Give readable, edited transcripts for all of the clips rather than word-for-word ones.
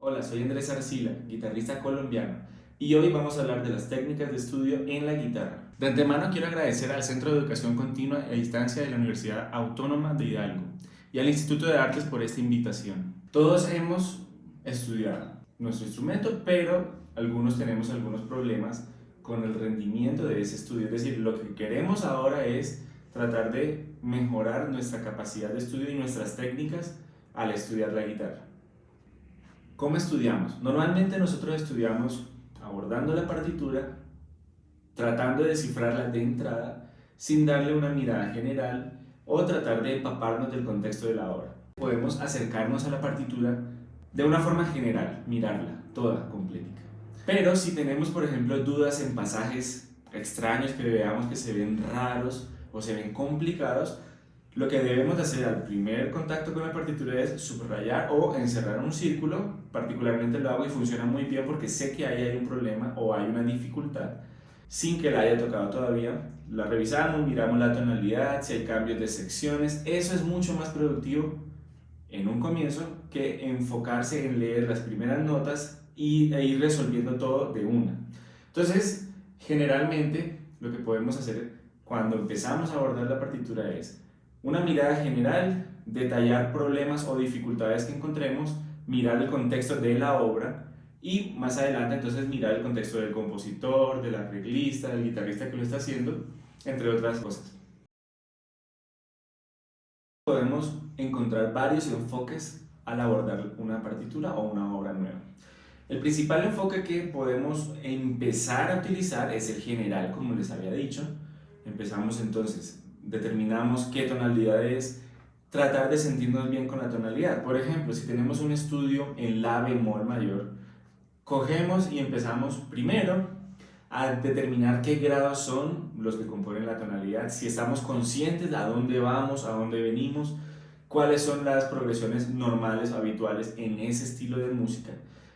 Hola, soy Andrés Arcila, guitarrista colombiano, y hoy vamos a hablar de las técnicas de estudio en la guitarra. De antemano quiero agradecer al Centro de Educación Continua e Distancia de la Universidad Autónoma de Hidalgo y al Instituto de Artes por esta invitación. Todos hemos estudiado nuestro instrumento, pero algunos tenemos algunos problemas con el rendimiento de ese estudio. Es decir, lo que queremos ahora es tratar de mejorar nuestra capacidad de estudio y nuestras técnicas al estudiar la guitarra. ¿Cómo estudiamos? Normalmente nosotros estudiamos abordando la partitura, tratando de descifrarla de entrada, sin darle una mirada general o tratar de empaparnos del contexto de la obra. Podemos acercarnos a la partitura de una forma general, mirarla toda, completa. Pero si tenemos, por ejemplo, dudas en pasajes extraños que veamos que se ven raros o se ven complicados, lo que debemos hacer al primer contacto con la partitura es subrayar o encerrar un círculo. Particularmente lo hago y funciona muy bien porque sé que ahí hay un problema o hay una dificultad sin que la haya tocado todavía. La revisamos, miramos la tonalidad, si hay cambios de secciones. Eso es mucho más productivo en un comienzo que enfocarse en leer las primeras notas e ir resolviendo todo de una. Entonces, generalmente lo que podemos hacer cuando empezamos a abordar la partitura es una mirada general, detallar problemas o dificultades que encontremos, mirar el contexto de la obra y más adelante entonces mirar el contexto del compositor, del arreglista, del guitarrista que lo está haciendo, entre otras cosas. Podemos encontrar varios enfoques al abordar una partitura o una obra nueva. El principal enfoque que podemos empezar a utilizar es el general, como les había dicho. Empezamos entonces, determinamos qué tonalidad es, tratar de sentirnos bien con la tonalidad. Por ejemplo, si tenemos un estudio en la bemol mayor, cogemos y empezamos primero a determinar qué grados son los que componen la tonalidad, si estamos conscientes de a dónde vamos, a dónde venimos, cuáles son las progresiones normales, habituales en ese estilo de música.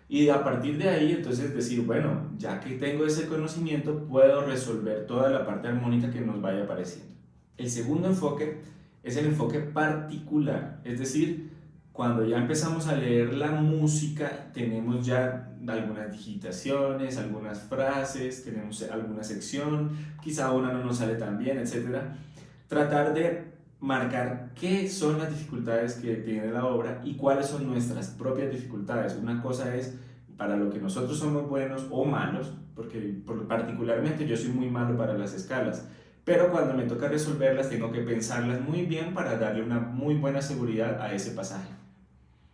Y a partir de ahí, entonces decir, bueno, ya que tengo ese conocimiento, puedo resolver toda la parte armónica que nos vaya apareciendo. El segundo enfoque es el enfoque particular, es decir, cuando ya empezamos a leer la música, tenemos ya algunas digitaciones, algunas frases, tenemos alguna sección, quizá una no nos sale tan bien, etcétera. Tratar de marcar qué son las dificultades que tiene la obra y cuáles son nuestras propias dificultades. Una cosa es para lo que nosotros somos buenos o malos, porque particularmente yo soy muy malo para las escalas, pero cuando me toca resolverlas tengo que pensarlas muy bien para darle una muy buena seguridad a ese pasaje.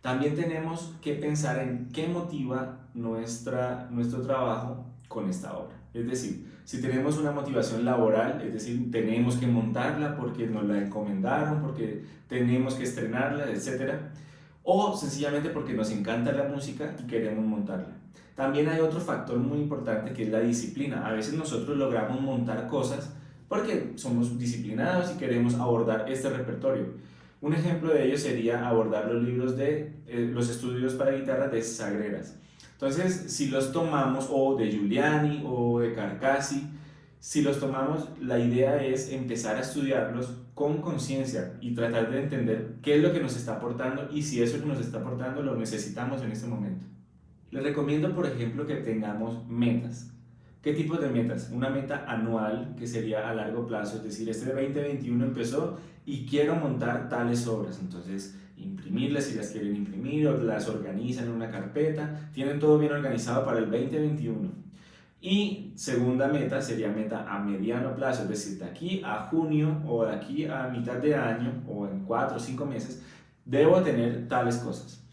También tenemos que pensar en qué motiva nuestro trabajo con esta obra. Es decir, si tenemos una motivación laboral, es decir, tenemos que montarla porque nos la encomendaron, porque tenemos que estrenarla, etcétera, o sencillamente porque nos encanta la música y queremos montarla. También hay otro factor muy importante que es la disciplina. A veces nosotros logramos montar cosas porque somos disciplinados y queremos abordar este repertorio. Un ejemplo de ello sería abordar los libros de los estudios para guitarra de Sagreras. Entonces, si los tomamos, o de Giuliani o de Carcassi, si los tomamos, la idea es empezar a estudiarlos con conciencia y tratar de entender qué es lo que nos está aportando y si eso que nos está aportando lo necesitamos en este momento. Les recomiendo, por ejemplo, que tengamos metas. ¿Qué tipo de metas? Una meta anual, que sería a largo plazo, es decir, este 2021 empezó y quiero montar tales obras. Entonces, imprimirlas si las quieren imprimir o las organizan en una carpeta, tienen todo bien organizado para el 2021. Y segunda meta sería meta a mediano plazo, es decir, de aquí a junio o de aquí a mitad de año o en 4 o 5 meses, debo tener tales cosas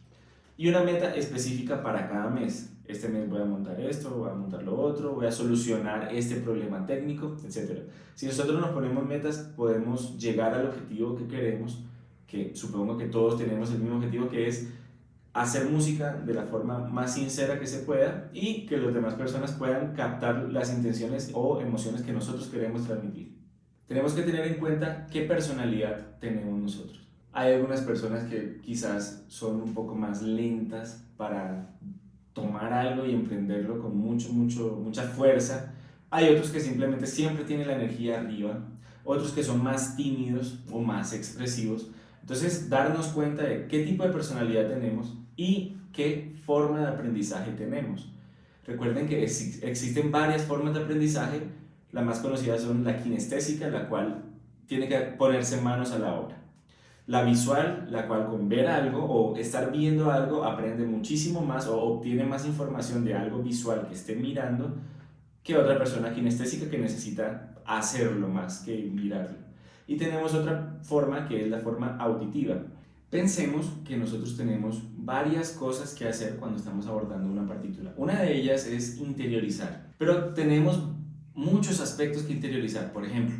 y una meta específica para cada mes. Este mes voy a montar esto, voy a montar lo otro, voy a solucionar este problema técnico, etc. Si nosotros nos ponemos metas, podemos llegar al objetivo que queremos, que supongo que todos tenemos el mismo objetivo, que es hacer música de la forma más sincera que se pueda y que las demás personas puedan captar las intenciones o emociones que nosotros queremos transmitir. Tenemos que tener en cuenta qué personalidad tenemos nosotros. Hay algunas personas que quizás son un poco más lentas para tomar algo y emprenderlo con mucha fuerza. Hay otros que simplemente siempre tienen la energía arriba, otros que son más tímidos o más expresivos. Entonces, darnos cuenta de qué tipo de personalidad tenemos y qué forma de aprendizaje tenemos. Recuerden que existen varias formas de aprendizaje. La más conocida son la kinestésica, la cual tiene que ponerse manos a la obra. La visual, la cual con ver algo o estar viendo algo aprende muchísimo más o obtiene más información de algo visual que esté mirando que otra persona kinestésica que necesita hacerlo más que mirarlo. Y tenemos otra forma que es la forma auditiva. Pensemos que nosotros tenemos varias cosas que hacer cuando estamos abordando una partitura. Una de ellas es interiorizar, pero tenemos muchos aspectos que interiorizar. Por ejemplo,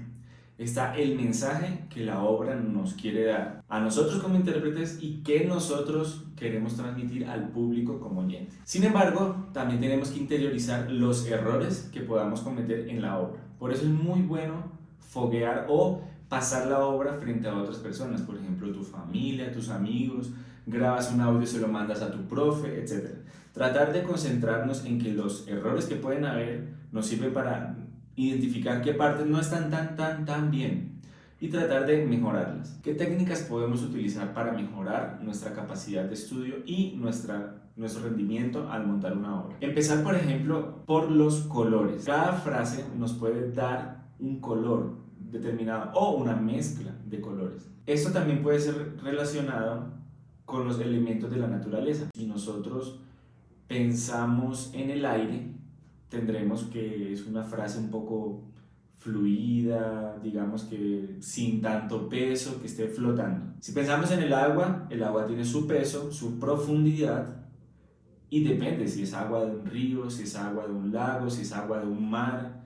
está el mensaje que la obra nos quiere dar a nosotros como intérpretes y que nosotros queremos transmitir al público como oyente. Sin embargo, también tenemos que interiorizar los errores que podamos cometer en la obra. Por eso es muy bueno foguear o pasar la obra frente a otras personas, por ejemplo, tu familia, tus amigos, grabas un audio y se lo mandas a tu profe, etc. Tratar de concentrarnos en que los errores que pueden haber nos sirven para identificar qué partes no están tan bien y tratar de mejorarlas. ¿Qué técnicas podemos utilizar para mejorar nuestra capacidad de estudio y nuestro rendimiento al montar una obra? Empezar, por ejemplo, por los colores. Cada frase nos puede dar un color determinado o una mezcla de colores. Esto también puede ser relacionado con los elementos de la naturaleza. Si nosotros pensamos en el aire, tendremos que es una frase un poco fluida, digamos que sin tanto peso, que esté flotando. Si pensamos en el agua tiene su peso, su profundidad, y depende si es agua de un río, si es agua de un lago, si es agua de un mar,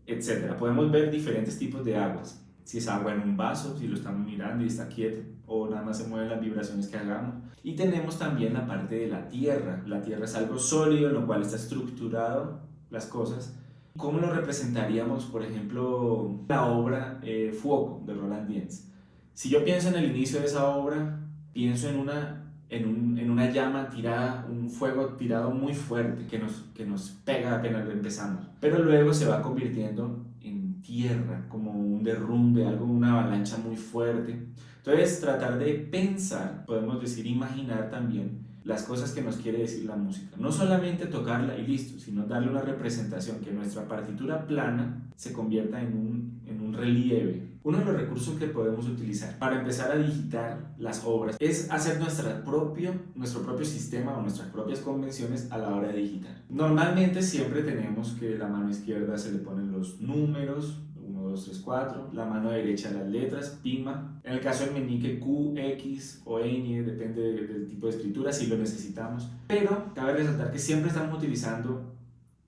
etc. Podemos ver diferentes tipos de aguas. Si es agua en un vaso, si lo estamos mirando y está quieto, o nada más se mueven las vibraciones que hagamos. Y tenemos también la parte de la tierra. La tierra es algo sólido, en lo cual está estructurado las cosas. ¿Cómo lo representaríamos, por ejemplo, la obra Fuoco de Roland Diez? Si yo pienso en el inicio de esa obra, pienso en una llama tirada, un fuego tirado muy fuerte que nos pega apenas empezamos. Pero luego se va convirtiendo en tierra, como un derrumbe, una avalancha muy fuerte. Entonces, tratar de pensar, podemos decir imaginar también, las cosas que nos quiere decir la música. No solamente tocarla y listo, sino darle una representación, que nuestra partitura plana se convierta en un relieve. Uno de los recursos que podemos utilizar para empezar a digitar las obras es hacer nuestro propio sistema o nuestras propias convenciones a la hora de digitar. Normalmente siempre tenemos que la mano izquierda se le ponen los números, 1, 2, 3, 4, la mano derecha las letras, pima. En el caso del meñique, Q, X o ñ, depende del tipo de escritura, si lo necesitamos. Pero cabe resaltar que siempre estamos utilizando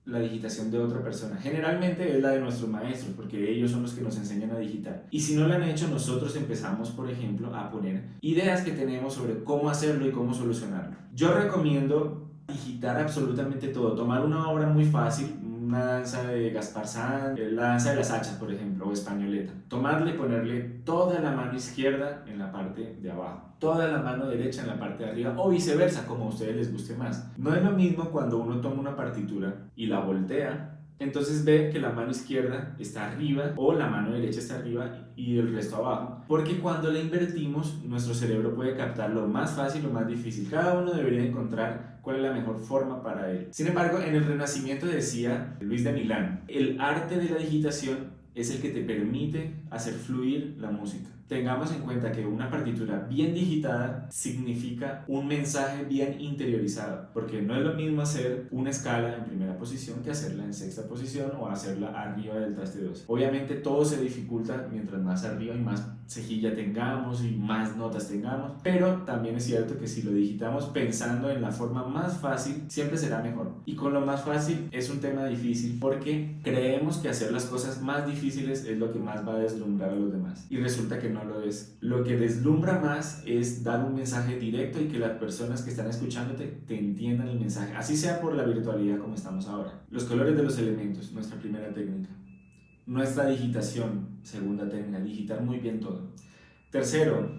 la digitación de otra persona. Generalmente es la de nuestros maestros, porque ellos son los que nos enseñan a digitar. Y si no lo han hecho, nosotros empezamos, por ejemplo, a poner ideas que tenemos sobre cómo hacerlo y cómo solucionarlo. Yo recomiendo digitar absolutamente todo, tomar una obra muy fácil, una danza de Gaspar Sanz, la danza de las hachas, por ejemplo, o españoleta. Tomarle y ponerle toda la mano izquierda en la parte de abajo, toda la mano derecha en la parte de arriba, o viceversa, como a ustedes les guste más. No es lo mismo cuando uno toma una partitura y la voltea, entonces ve que la mano izquierda está arriba o la mano derecha está arriba y el resto abajo, porque cuando la invertimos, nuestro cerebro puede captar lo más fácil o más difícil. Cada uno debería encontrar cuál es la mejor forma para él. Sin embargo, en el Renacimiento decía Luis de Milán, el arte de la digitación es el que te permite hacer fluir la música. Tengamos en cuenta que una partitura bien digitada significa un mensaje bien interiorizado, porque no es lo mismo hacer una escala en primera posición que hacerla en sexta posición o hacerla arriba del traste 2. Obviamente todo se dificulta mientras más arriba y más cejilla tengamos y más notas tengamos, pero también es cierto que si lo digitamos pensando en la forma más fácil, siempre será mejor. Y con lo más fácil es un tema difícil porque creemos que hacer las cosas más difíciles es lo que más va a deslumbrar a los demás, y resulta que no lo es. Lo que deslumbra más es dar un mensaje directo y que las personas que están escuchándote te entiendan el mensaje, así sea por la virtualidad como estamos ahora. Los colores de los elementos, nuestra primera técnica. Nuestra digitación, segunda técnica, digitar muy bien todo. Tercero,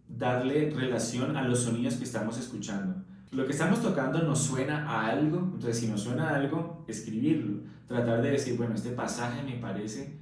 darle relación a los sonidos que estamos escuchando. Lo que estamos tocando nos suena a algo, entonces si nos suena a algo, escribirlo. Tratar de decir, bueno, este pasaje me parece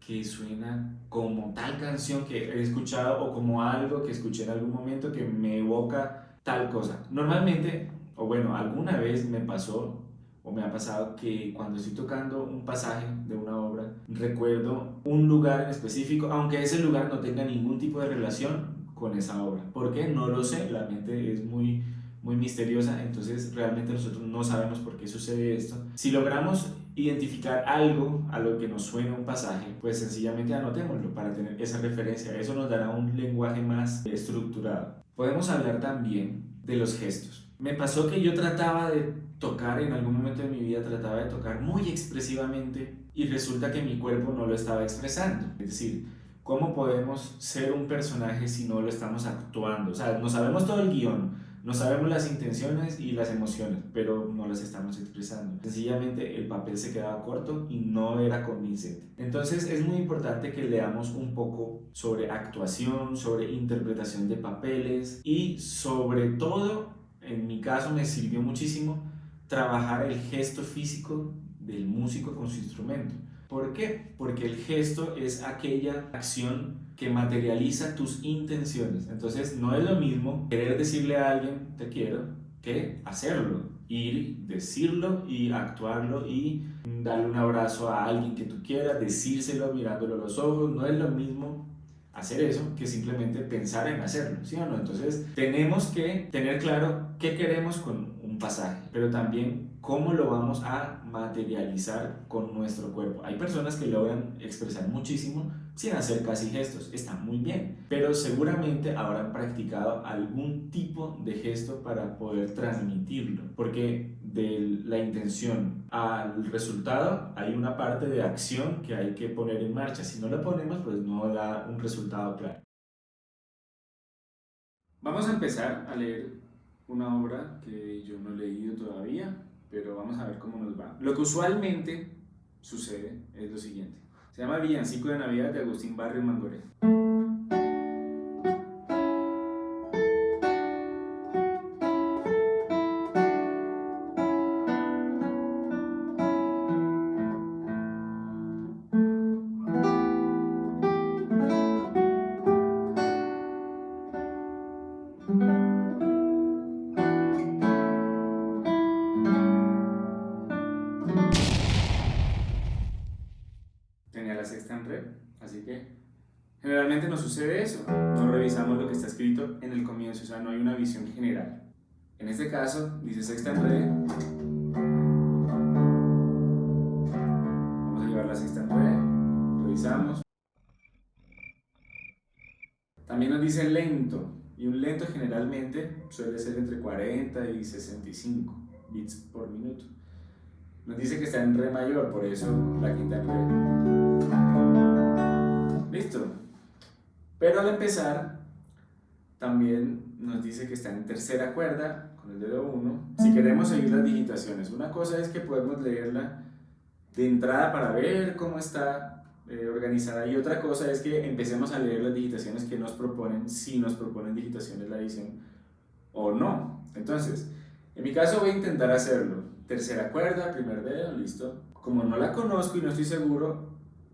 que suena como tal canción que he escuchado o como algo que escuché en algún momento que me evoca tal cosa. Normalmente, o bueno, alguna vez me pasó o me ha pasado que cuando estoy tocando un pasaje de una obra, recuerdo un lugar en específico, aunque ese lugar no tenga ningún tipo de relación con esa obra. ¿Por qué? No lo sé, la mente es muy misteriosa, entonces realmente nosotros no sabemos por qué sucede esto. Si logramos identificar algo a lo que nos suena un pasaje, pues sencillamente anotémoslo para tener esa referencia. Eso nos dará un lenguaje más estructurado. Podemos hablar también de los gestos. Me pasó que yo trataba de tocar, en algún momento de mi vida trataba de tocar muy expresivamente y resulta que mi cuerpo no lo estaba expresando. Es decir, ¿cómo podemos ser un personaje si no lo estamos actuando? O sea, no sabemos todo el guión, no sabemos las intenciones y las emociones, pero no las estamos expresando. Sencillamente el papel se quedaba corto y no era convincente. Entonces es muy importante que leamos un poco sobre actuación, sobre interpretación de papeles y sobre todo, en mi caso me sirvió muchísimo trabajar el gesto físico del músico con su instrumento. ¿Por qué? Porque el gesto es aquella acción que materializa tus intenciones. Entonces no es lo mismo querer decirle a alguien te quiero que hacerlo, ir, decirlo y actuarlo y darle un abrazo a alguien que tú quieras, decírselo mirándolo a los ojos. No es lo mismo hacer eso que simplemente pensar en hacerlo, ¿sí o no? Entonces tenemos que tener claro qué queremos con un pasaje, pero también cómo lo vamos a materializar con nuestro cuerpo. Hay personas que logran expresar muchísimo sin hacer casi gestos, está muy bien, pero seguramente habrán practicado algún tipo de gesto para poder transmitirlo, porque de la intención al resultado hay una parte de acción que hay que poner en marcha. Si no lo ponemos, pues no da un resultado claro. Vamos a empezar a leer una obra que yo no he leído todavía, pero vamos a ver cómo nos va. Lo que usualmente sucede es lo siguiente. Se llama Villancico de Navidad de Agustín Barrio Mangoré. Tenía la sexta en re, así que generalmente nos sucede eso. No revisamos lo que está escrito en el comienzo, o sea, no hay una visión general. En este caso, dice sexta en re, vamos a llevar la sexta en re, revisamos. También nos dice lento, y un lento generalmente suele ser entre 40 y 65 bits por minuto. Nos dice que está en re mayor, por eso la quinta en re. Listo. Pero al empezar, también nos dice que está en tercera cuerda, con el dedo 1. Si queremos seguir las digitaciones, una cosa es que podemos leerla de entrada para ver cómo está organizada, y otra cosa es que empecemos a leer las digitaciones que nos proponen, si nos proponen digitaciones la edición o no. Entonces, en mi caso voy a intentar hacerlo. Tercera cuerda, primer dedo, listo. Como no la conozco y no estoy seguro,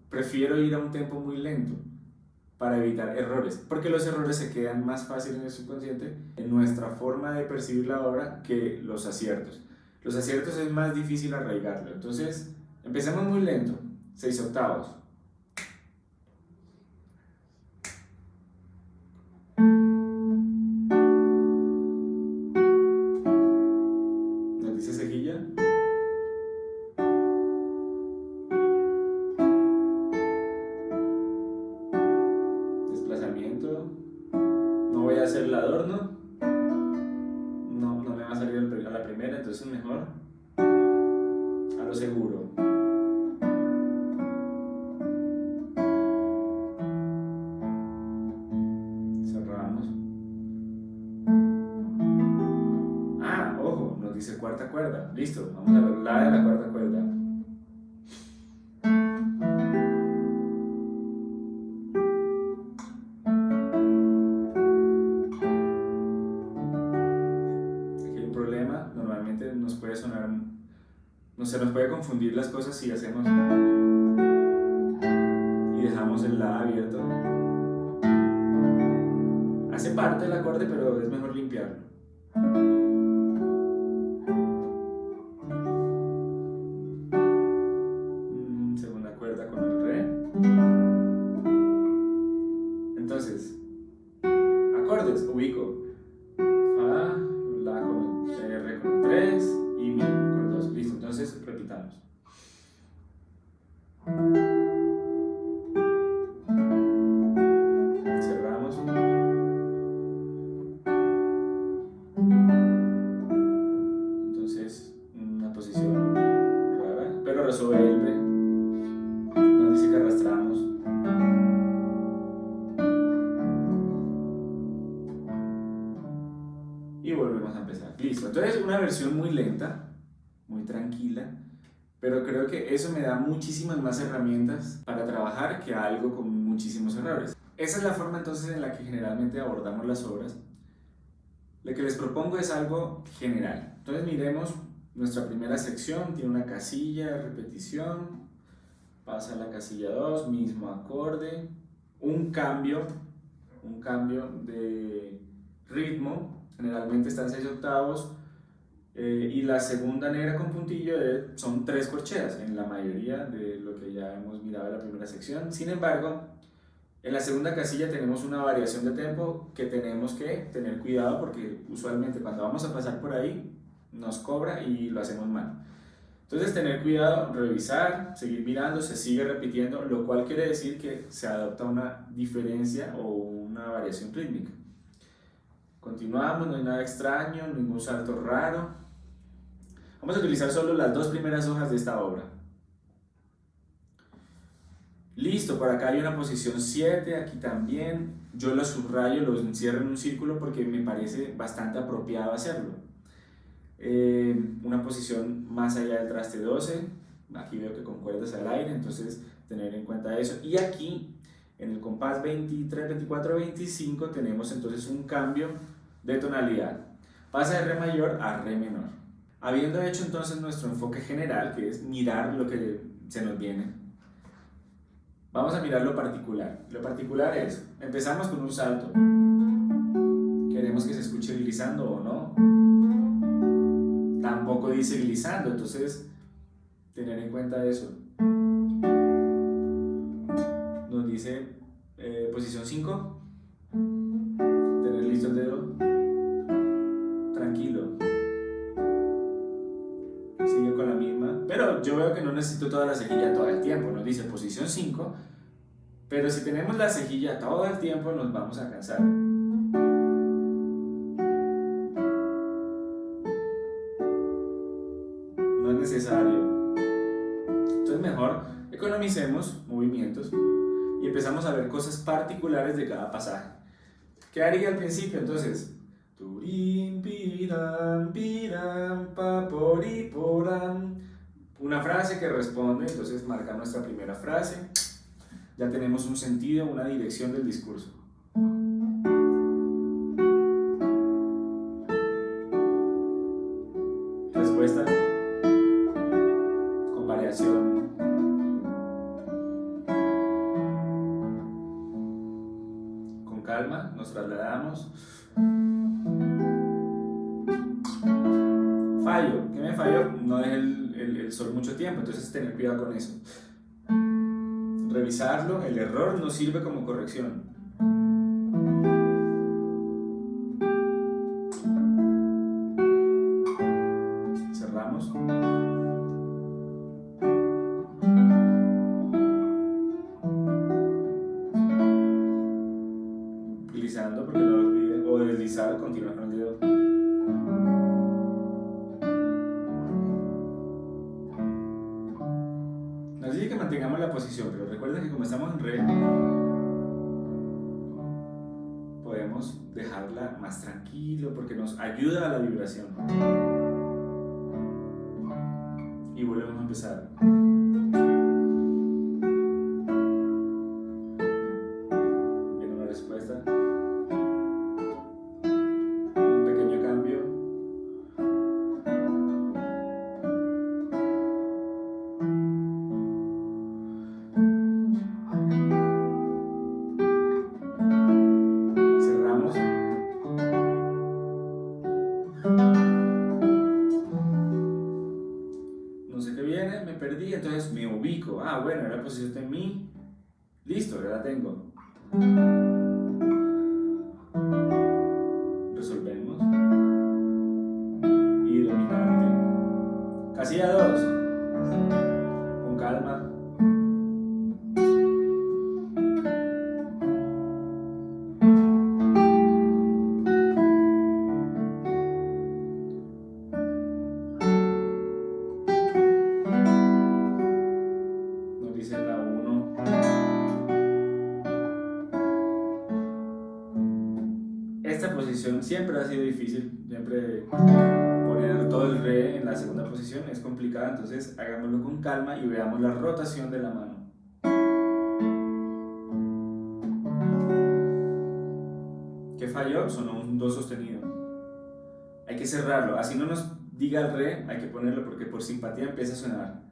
prefiero ir a un tempo muy lento para evitar errores, porque los errores se quedan más fácil en el subconsciente, en nuestra forma de percibir la obra, que los aciertos. Los aciertos es más difícil arraigarlo. Entonces, empecemos muy lento, 6/8. Nos dice cejilla. Desplazamiento. No voy a hacer el adorno. No me va a salir a la primera, entonces mejor a lo seguro. Cerramos. Ah, ojo, nos dice cuarta cuerda. Listo, vamos a ver la de la cuarta cuerda. Aquí hay un problema. Normalmente nos puede sonar, no se nos puede confundir las cosas si hacemos y dejamos el la abierto. Hace parte del acorde, pero es mejor limpiarlo. Segunda cuerda con el re. Entonces, acordes, ubico fa, la con el re con 3 y mi con 2. Listo, entonces repitamos. Cerramos. Entonces, una posición rara, pero resuelve. Nos dice que arrastramos. Y volvemos a empezar. Listo. Entonces, una versión muy lenta, muy tranquila, pero creo que eso me da muchísimas más herramientas para trabajar que algo con muchísimos errores. Esa es la forma entonces en la que generalmente abordamos las obras. Lo que les propongo es algo general. Entonces miremos nuestra primera sección, tiene una casilla de repetición, pasa a la casilla 2, mismo acorde, un cambio de ritmo, generalmente está en 6 octavos, y la segunda negra con puntillo son 3 corcheas en la mayoría de lo que ya hemos mirado en la primera sección. Sin embargo, en la segunda casilla tenemos una variación de tempo que tenemos que tener cuidado porque usualmente cuando vamos a pasar por ahí nos cobra y lo hacemos mal. Entonces tener cuidado, revisar, seguir mirando, se sigue repitiendo, lo cual quiere decir que se adopta una diferencia o una variación rítmica. Continuamos, no hay nada extraño, ningún salto raro. Vamos a utilizar solo las 2 primeras hojas de esta obra. Listo, por acá hay una posición 7, aquí también. Yo lo subrayo, lo encierro en un círculo porque me parece bastante apropiado hacerlo. Una posición más allá del traste 12, aquí veo que con cuerdas al aire, entonces tener en cuenta eso. Y aquí, en el compás 23, 24, 25, tenemos entonces un cambio de tonalidad. Pasa de re mayor a re menor. Habiendo hecho entonces nuestro enfoque general, que es mirar lo que se nos viene, vamos a mirar lo particular. Lo particular es, empezamos con un salto. Queremos que se escuche glissando o no. Tampoco dice glissando, entonces tener en cuenta eso. Nos dice posición 5. Tener listo el dedo. Tranquilo. Sigue con la misma. Pero yo veo que no necesito toda la cejilla todo el tiempo. Nos dice posición 5. Pero si tenemos la cejilla todo el tiempo nos vamos a cansar. No es necesario. Entonces mejor economicemos movimientos y empezamos a ver cosas particulares de cada pasaje. ¿Qué haría al principio? Entonces, turín, piram, piram, paporiporam. Una frase que responde, entonces marca nuestra primera frase. Ya tenemos un sentido, una dirección del discurso. Respuesta con variación. Con calma, nos trasladamos. Fallo. ¿Qué me falló? No dejé el sol mucho tiempo, entonces tener cuidado con eso. Revisarlo, el error nos sirve como corrección. Cerramos. Deslizando, porque no lo olvide, o deslizar, continuar con el dedo. Nos dice que mantengamos la posición, pero recuerden que como estamos en re, podemos dejarla más tranquilo porque nos ayuda a la vibración. Y volvemos a empezar. Viene una respuesta. Un pequeño cambio. Cerramos. posición de mi. Listo, ya la tengo. Resolvemos. Y dominante. Casilla 2. Con calma. Nos dice la 1. Esta posición siempre ha sido difícil. Siempre poner todo el re en la segunda posición es complicada. Entonces hagámoslo con calma y veamos la rotación de la mano. ¿Qué falló? Sonó un do sostenido. Hay que cerrarlo. Así no nos diga el re, hay que ponerlo porque por simpatía empieza a sonar.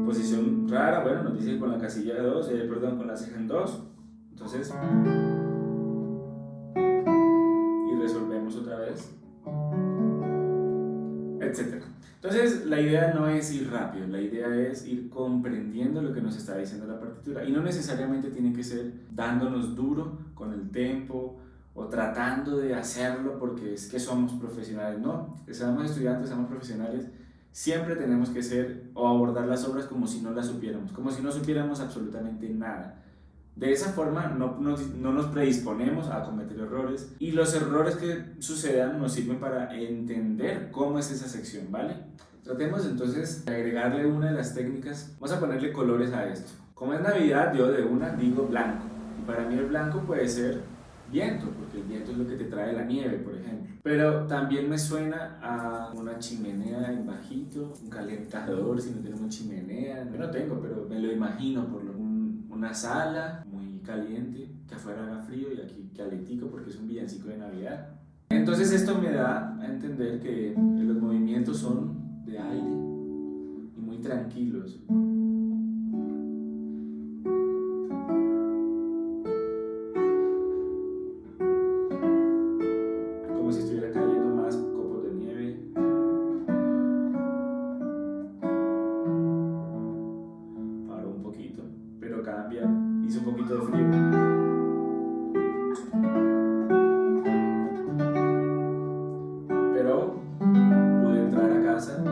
Posición rara, bueno, nos dice con la casilla de 2, perdón, con la ceja en 2. Entonces, y resolvemos otra vez, etc. Entonces, la idea no es ir rápido, la idea es ir comprendiendo lo que nos está diciendo la partitura. Y no necesariamente tiene que ser dándonos duro con el tempo o tratando de hacerlo porque es que somos profesionales. No, seamos estudiantes, seamos profesionales. Siempre tenemos que ser o abordar las obras como si no las supiéramos, como si no supiéramos absolutamente nada. De esa forma no nos predisponemos a cometer errores y los errores que sucedan nos sirven para entender cómo es esa sección, ¿vale? Tratemos entonces de agregarle una de las técnicas. Vamos a ponerle colores a esto. Como es Navidad, yo de una digo blanco. Y para mí el blanco puede ser viento, porque el viento es lo que te trae la nieve, por ejemplo. Pero también me suena a una chimenea en bajito, un calentador si no tenemos chimenea. Yo no tengo, pero me lo imagino por una sala muy caliente, que afuera haga frío y aquí calentico porque es un villancico de Navidad. Entonces esto me da a entender que los movimientos son de aire y muy tranquilos. Como si estuviera cayendo más copos de nieve. Paró un poquito, pero cambia. Hizo un poquito de frío. Pero pude entrar a casa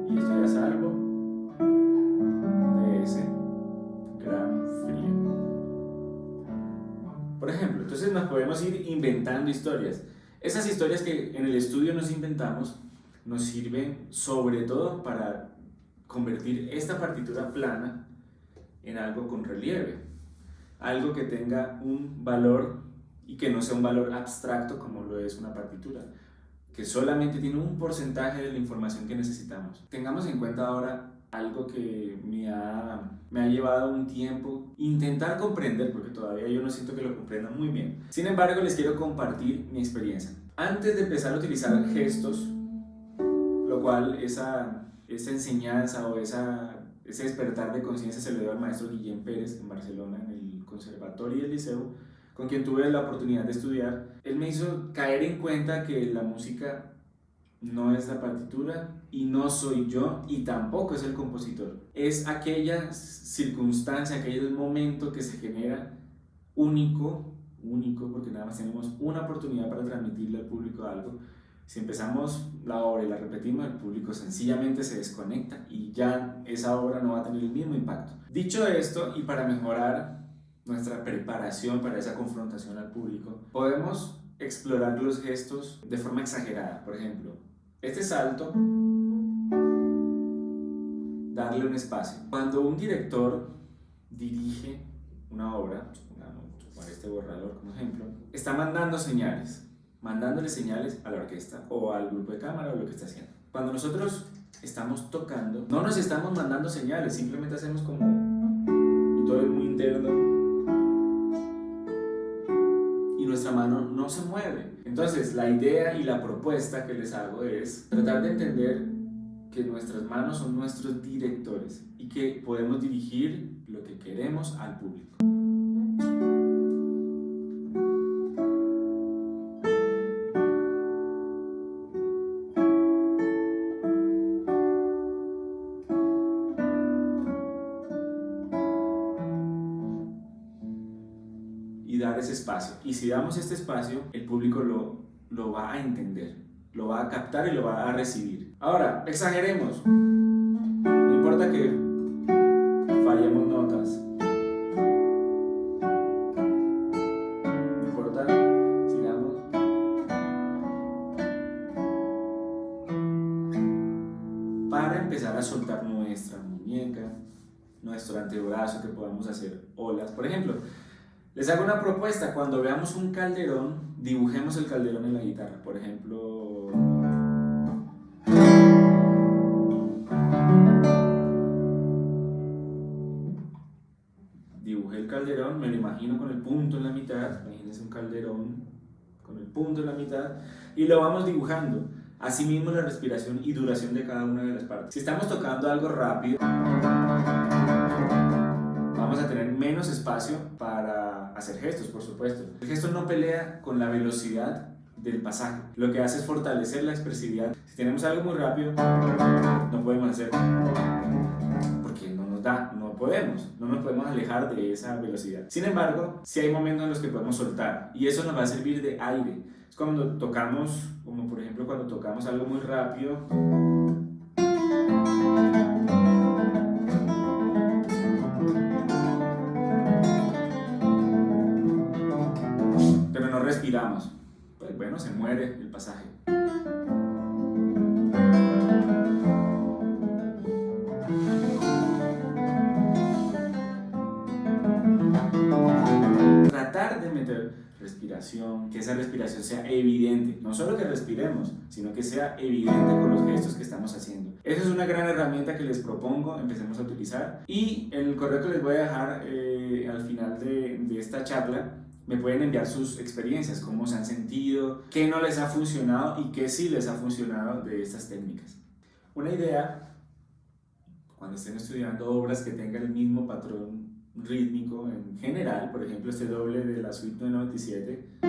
y estoy a salvo de ese gran frío. Por ejemplo, entonces nos podemos ir inventando historias. Esas historias que en el estudio nos inventamos nos sirven sobre todo para convertir esta partitura plana en algo con relieve, algo que tenga un valor y que no sea un valor abstracto como lo es una partitura, que solamente tiene un porcentaje de la información que necesitamos. Tengamos en cuenta ahora algo que me ha llevado un tiempo intentar comprender, porque todavía yo no siento que lo comprenda muy bien. Sin embargo, les quiero compartir mi experiencia. Antes de empezar a utilizar gestos, lo cual esa enseñanza o ese despertar de conciencia se lo dio al maestro Guillem Pérez en Barcelona, en el conservatorio y el liceo, con quien tuve la oportunidad de estudiar. Él me hizo caer en cuenta que la música no es la partitura y no soy yo y tampoco es el compositor. Es aquella circunstancia, aquel momento que se genera único porque nada más tenemos una oportunidad para transmitirle al público algo. Si empezamos la obra y la repetimos, el público sencillamente se desconecta y ya esa obra no va a tener el mismo impacto. Dicho esto, y para mejorar nuestra preparación para esa confrontación al público, podemos explorar los gestos de forma exagerada. Por ejemplo, este salto, darle un espacio. Cuando un director dirige una obra, con este borrador como ejemplo, está mandándole señales a la orquesta o al grupo de cámara o lo que está haciendo. Cuando nosotros estamos tocando, no nos estamos mandando señales, simplemente hacemos como, y todo es muy interno, y nuestra mano no se mueve. Entonces, la idea y la propuesta que les hago es tratar de entender que nuestras manos son nuestros directores y que podemos dirigir lo que queremos al público. ese espacio. Y si damos este espacio, el público lo va a entender, lo va a captar y lo va a recibir. Ahora, exageremos. No importa que fallemos notas. No importa, sigamos. Para empezar a soltar nuestra muñeca, nuestro antebrazo, que podamos hacer olas. Por ejemplo, les hago una propuesta: cuando veamos un calderón, dibujemos el calderón en la guitarra. Por ejemplo, dibujé el calderón, me lo imagino con el punto en la mitad. Imagínense un calderón con el punto en la mitad y lo vamos dibujando. Asimismo, la respiración y duración de cada una de las partes. Si estamos tocando algo rápido, vamos a tener menos espacio para hacer gestos, por supuesto. El gesto no pelea con la velocidad del pasaje. Lo que hace es fortalecer la expresividad. Si tenemos algo muy rápido, no podemos hacer, porque no nos da, no nos podemos alejar de esa velocidad. Sin embargo, sí hay momentos en los que podemos soltar, y eso nos va a servir de aire. Es cuando tocamos, como por ejemplo cuando tocamos algo muy rápido, pero no respiramos. Pues bueno, se muere el pasaje. Tratar de meter respiración, que esa respiración sea evidente, no solo que respiremos, sino que sea evidente con los gestos que estamos haciendo. Esa es una gran herramienta que les propongo, empecemos a utilizar, y en el correo que les voy a dejar al final de esta charla, me pueden enviar sus experiencias, cómo se han sentido, qué no les ha funcionado y qué sí les ha funcionado de estas técnicas. Una idea, cuando estén estudiando obras que tengan el mismo patrón rítmico en general, por ejemplo este doble de la suite 97,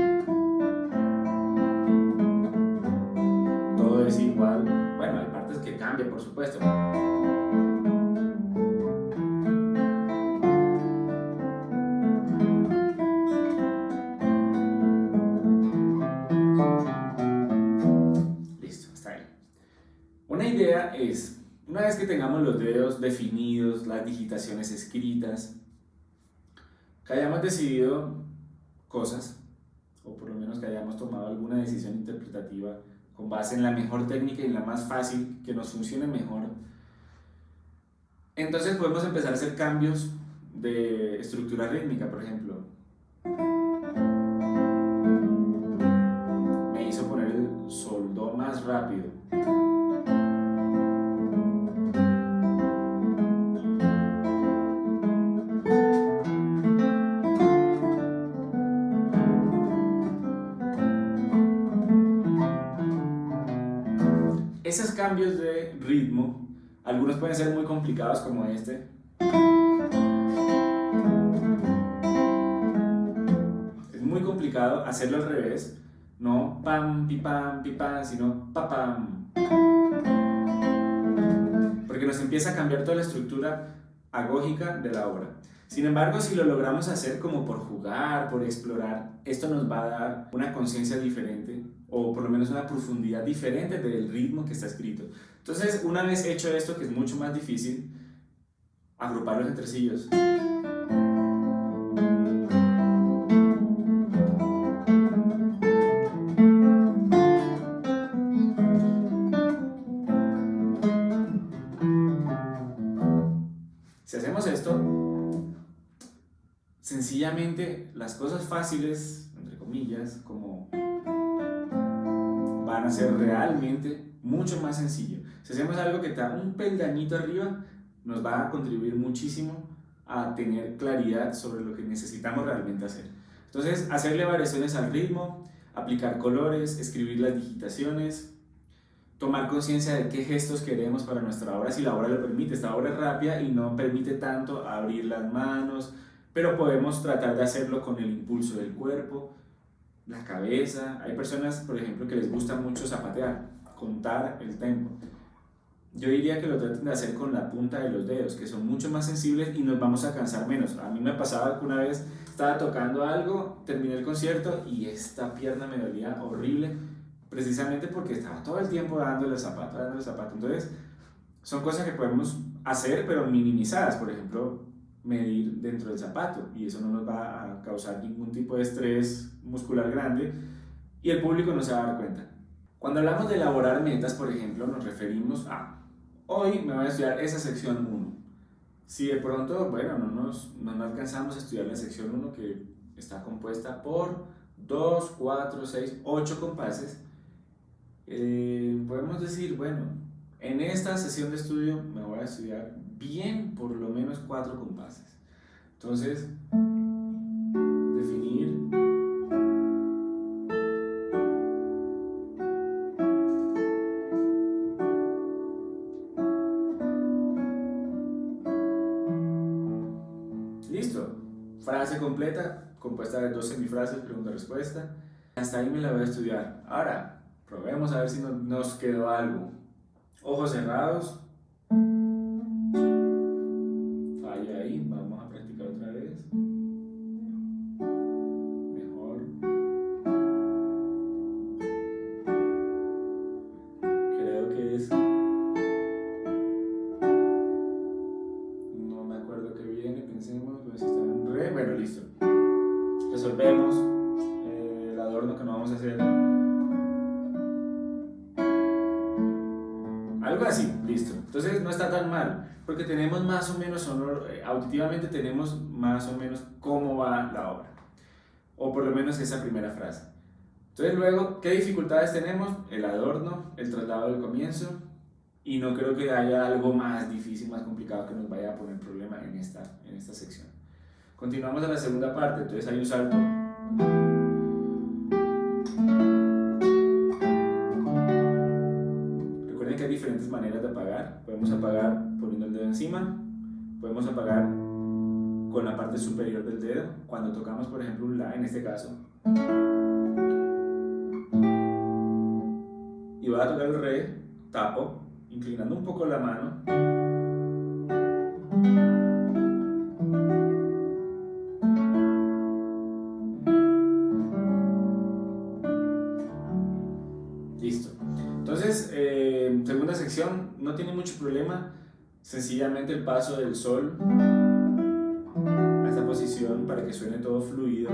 todo es igual. Bueno, hay partes que cambian, por supuesto. Listo, hasta ahí. Una idea es, una vez que tengamos los dedos definidos, las digitaciones escritas, que hayamos decidido cosas, o por lo menos que hayamos tomado alguna decisión interpretativa con base en la mejor técnica y en la más fácil, que nos funcione mejor, entonces podemos empezar a hacer cambios de estructura rítmica. Por ejemplo, me hizo poner el sol do más rápido. Esos cambios de ritmo, algunos pueden ser muy complicados, como este. Es muy complicado hacerlo al revés, no pam, pi pam, sino pa pam. Porque nos empieza a cambiar toda la estructura agógica de la obra. Sin embargo, si lo logramos hacer como por jugar, por explorar, esto nos va a dar una conciencia diferente, o por lo menos una profundidad diferente del ritmo que está escrito. Entonces, una vez hecho esto, que es mucho más difícil, agrupar los entresillos. Si hacemos esto, sencillamente las cosas fáciles, entre comillas, como van a ser realmente mucho más sencillo. Si hacemos algo que está un peldañito arriba, nos va a contribuir muchísimo a tener claridad sobre lo que necesitamos realmente hacer. Entonces, hacerle variaciones al ritmo, aplicar colores, escribir las digitaciones, tomar conciencia de qué gestos queremos para nuestra obra, si la obra lo permite. Esta obra es rápida y no permite tanto abrir las manos, pero podemos tratar de hacerlo con el impulso del cuerpo, la cabeza. Hay personas, por ejemplo, que les gusta mucho zapatear, contar el tempo. Yo diría que lo traten de hacer con la punta de los dedos, que son mucho más sensibles y nos vamos a cansar menos. A mí me pasaba que una vez estaba tocando algo, terminé el concierto y esta pierna me dolía horrible, precisamente porque estaba todo el tiempo dándole el zapato, dándole el zapato. Entonces, son cosas que podemos hacer, pero minimizadas. Por ejemplo, medir dentro del zapato, y eso no nos va a causar ningún tipo de estrés muscular grande y el público no se va a dar cuenta. Cuando hablamos de elaborar metas, por ejemplo, nos referimos a: hoy me voy a estudiar esa sección 1. Si de pronto, bueno, no alcanzamos a estudiar la sección 1, que está compuesta por 2, 4, 6, 8 compases, podemos decir, bueno, en esta sesión de estudio me voy a estudiar bien por lo menos 4 compases. Entonces, definir listo. Frase completa, compuesta de 2 semifrases, pregunta-respuesta. Hasta ahí me la voy a estudiar. Ahora, probemos a ver si nos quedó algo. Ojos cerrados. Falla ahí, vamos a practicar otra vez. Mejor. Creo que es... No me acuerdo qué viene, pensemos, pues si está en re. Bueno, listo. Resolvemos el adorno que no vamos a hacer. Algo así, listo. Entonces no está tan mal, porque tenemos más o menos, auditivamente tenemos más o menos cómo va la obra, o por lo menos esa primera frase. Entonces luego, ¿qué dificultades tenemos? El adorno, el traslado del comienzo, y no creo que haya algo más difícil, más complicado que nos vaya a poner problema en esta sección. Continuamos a la segunda parte, entonces hay un salto. Recuerden que hay diferentes maneras de apagar. Podemos apagar poniendo el dedo encima, podemos apagar con la parte superior del dedo, cuando tocamos por ejemplo un La en este caso, y voy a tocar el Re, tapo, inclinando un poco la mano, listo. Entonces, segunda sección, no tiene mucho problema, sencillamente el paso del Sol a esta posición para que suene todo fluido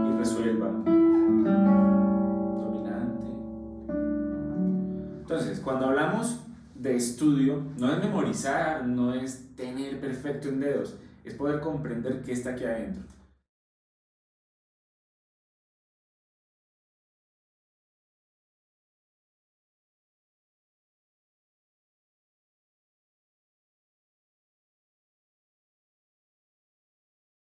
y resuelva. Dominante. Entonces, cuando hablamos de estudio, no es memorizar, no es tener perfecto en dedos, es poder comprender qué está aquí adentro.